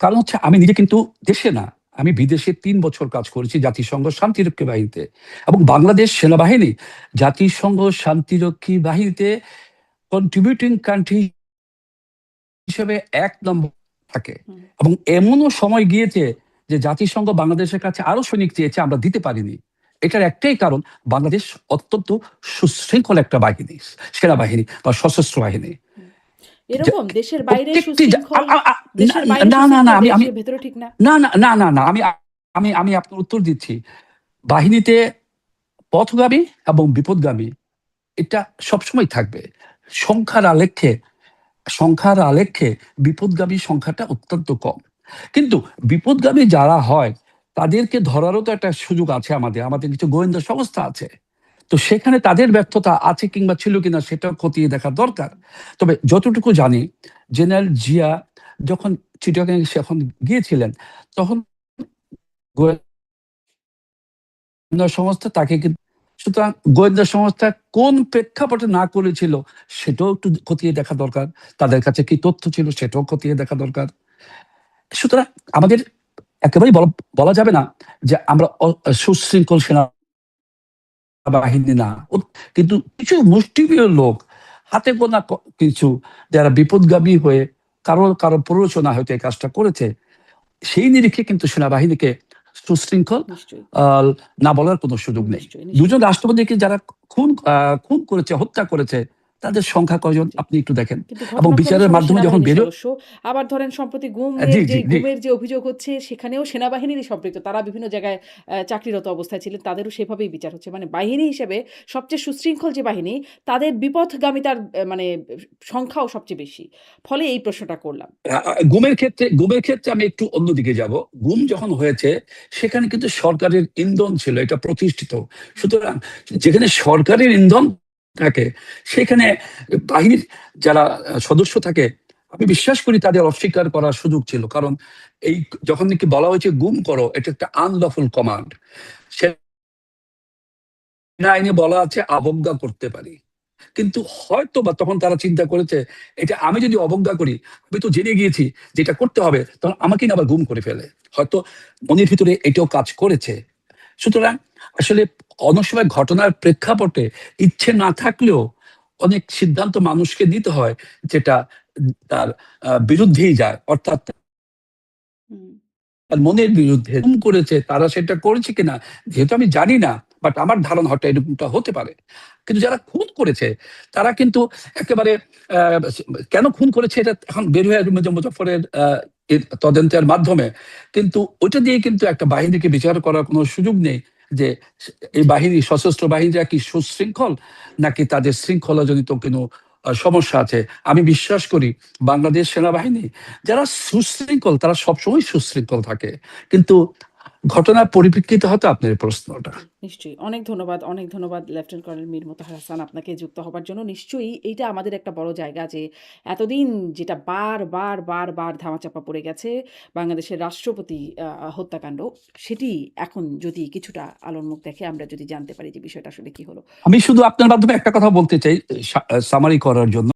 কারণ হচ্ছে আমি নিজে কিন্তু দেশে না, আমি বিদেশে ৩ বছর কাজ করেছি জাতিসংঘ শান্তিরক্ষী বাহিনীতে, এবং বাংলাদেশ সেনাবাহিনী জাতিসংঘ শান্তিরক্ষী বাহিনীতে কন্ট্রিবিউটিং কান্ট্রি হিসেবে ১ নম্বর থাকে। হুম। এবং এমনও সময় গিয়েছে যে জাতিসংঘ বাংলাদেশের কাছে আরো সৈনিক চেয়েছে, আমরা দিতে পারিনি। এটার একটাই কারণ, বাংলাদেশ অত্যন্ত সুশৃঙ্খল একটা বাহিনী, সেনাবাহিনী বা সশস্ত্র বাহিনী। হুম। যা এরকম দেশের বাইরে প্রত্যেকটি সুশৃঙ্খল, না, দেশের বাইরে না, না, না, সুশৃঙ্খল, আমি আমি দেশের ভেতরে ঠিক না? না, না, না, না, না, আমি আপনার উত্তর দিচ্ছি। বাহিনীতে পথগামী এবং বিপদগামী এটা সবসময় থাকবে। সংখ্যার আলেখ্যে সংখ্যার আলেখ্যে বিপদগামী সংখ্যাটা অত্যন্ত কম। কিন্তু বিপদগামী যারা হয় তাদেরকে ধরারও তো একটা সুযোগ আছে, আমাদের কিছু গোয়েন্দা সংস্থা আছে। তো সেখানে তাদের ব্যর্থতা আছে কিংবা ছিল কিনা সেটাও খতিয়ে দেখা দরকার। তবে যতটুকু জানি, জেনারেল জিয়া যখন চিটাগাং যখন গিয়েছিলেন, তখন গোয়েন্দা সংস্থা তাকে কিন্তু, সুতরাং গোয়েন্দা সংস্থা কোন প্রেক্ষাপটে না করেছিল সেটাও একটু খতিয়ে দেখা দরকার। তাদের কাছে কি তথ্য ছিল সেটাও খতিয়ে দেখা দরকার। সুতরাং আমাদের একেবারেই বলা যাবে না যে আমরা সুশৃঙ্খল সেনাবাহিনী না, কিন্তু কিছু মুষ্টিমেয় লোক, হাতে গোনা কিছু, যারা বিপদগামী হয়ে কারো কারো প্ররোচনা হয়তো এই কাজটা করেছে, সেই নিরিখে কিন্তু সেনাবাহিনীকে সুশৃঙ্খল নিশ্চয়ই, না বলার কোনো সুযোগ নেই। নিশ্চয়ই, নিশ্চয়ই। দুজন রাষ্ট্রপতিকে যারা খুন করেছে, হত্যা করেছে, তাদের সংখ্যা কয়জন জি। আপনি একটু দেখেন। কিন্তু এবং ঘটনাক্রমে বিচারের সবাই মাধ্যমে যখন সেনাবাহিনীর বেরো, সদস্য। আবার ধরেন সম্প্রতি জি জি জি গুমের যে অভিযোগ হচ্ছে সেখানেও সেনাবাহিনীরই সম্পৃক্ত। তারা বিভিন্ন জায়গায় চাকরিরত অবস্থায় ছিলেন। তাদেরও সেভাবেই বিচার হচ্ছে। মানে বাহিনী হিসেবে সবচেয়ে সুশৃঙ্খল যে বাহিনী, তাদের বিপথগামিতার মানে সংখ্যাও সবচেয়ে বেশি। ফলে এই প্রশ্নটা করলাম। গুমের ক্ষেত্রে আমি একটু অন্যদিকে যাব। গুম যখন হয়েছে সেখানে কিন্তু সরকারের ইন্ধন ছিল, এটা প্রতিষ্ঠিত। সুতরাং যেখানে সরকারের ইন্ধন থাকে সেখানে বাহিনীর যারা সদস্য থাকে, আমি বিশ্বাস করি তাদের অস্বীকার করার সুযোগ ছিল। কারণ এই যখন নাকি বলা হয়েছে গুম করো, এটা একটা আনলফুল কমান্ড। সেনা আইনে বলা আছে অবজ্ঞা করতে পারি, কিন্তু হয়তো বা তখন তারা চিন্তা করেছে, এটা আমি যদি অবজ্ঞা করি, আমি তো জেনে গিয়েছি যেটা করতে হবে, তখন আমাকে না আবার গুম করে ফেলে। হয়তো মনের ভিতরে এটাও কাজ করেছে। সুতরাং আসলে অনেক সময় ঘটনার প্রেক্ষাপটে ইচ্ছে না থাকলেও অনেক সিদ্ধান্ত মানুষকে নিতে হয় যেটা তার বিরুদ্ধেই যায়, অর্থাৎ হুম। তার মনের বিরুদ্ধে। খুন করেছে তারা সেটা করেছে কিনা যেহেতু আমি জানি না, বাট আমার ধারণা হয়তো এরকমটা হতে পারে। কিন্তু যারা খুন করেছে তারা কিন্তু একেবারে আহ, কেন খুন করেছে এটা এখন বের হয়ে আসবে মুজফ্ফরের এর তদন্তের মাধ্যমে। কিন্তু ওইটা দিয়ে কিন্তু একটা বাহিনীকে বিচার করার কোনো সুযোগ নেই যে এই বাহিনী, সশস্ত্র বাহিনীরা কি সুশৃঙ্খল নাকি তাদের শৃঙ্খলাজনিত কোনো সমস্যা আছে। আমি বিশ্বাস করি বাংলাদেশ সেনাবাহিনী যারা সুশৃঙ্খল তারা সবসময় সুশৃঙ্খল থাকে। কিন্তু ঘটনার পরিপ্রেক্ষিতে হয়তো আপনার এই প্রশ্নটা। জি, নিশ্চয়ই। অনেক ধন্যবাদ লেফটেন্যান্ট কর্নেল মীর মোতাহার হাসান আপনাকে যুক্ত হবার জন্য। নিশ্চয়ই এইটা আমাদের একটা বড় জায়গা যে এতদিন যেটা বার ধামাচাপা পড়ে গেছে বাংলাদেশের রাষ্ট্রপতি হত্যাকাণ্ড, সেটি এখন যদি কিছুটা আলোর মুখ দেখে, আমরা যদি জানতে পারি যে বিষয়টা আসলে কি হলো। আমি শুধু আপনার মাধ্যমে একটা কথা বলতে চাই সামারি করার জন্য।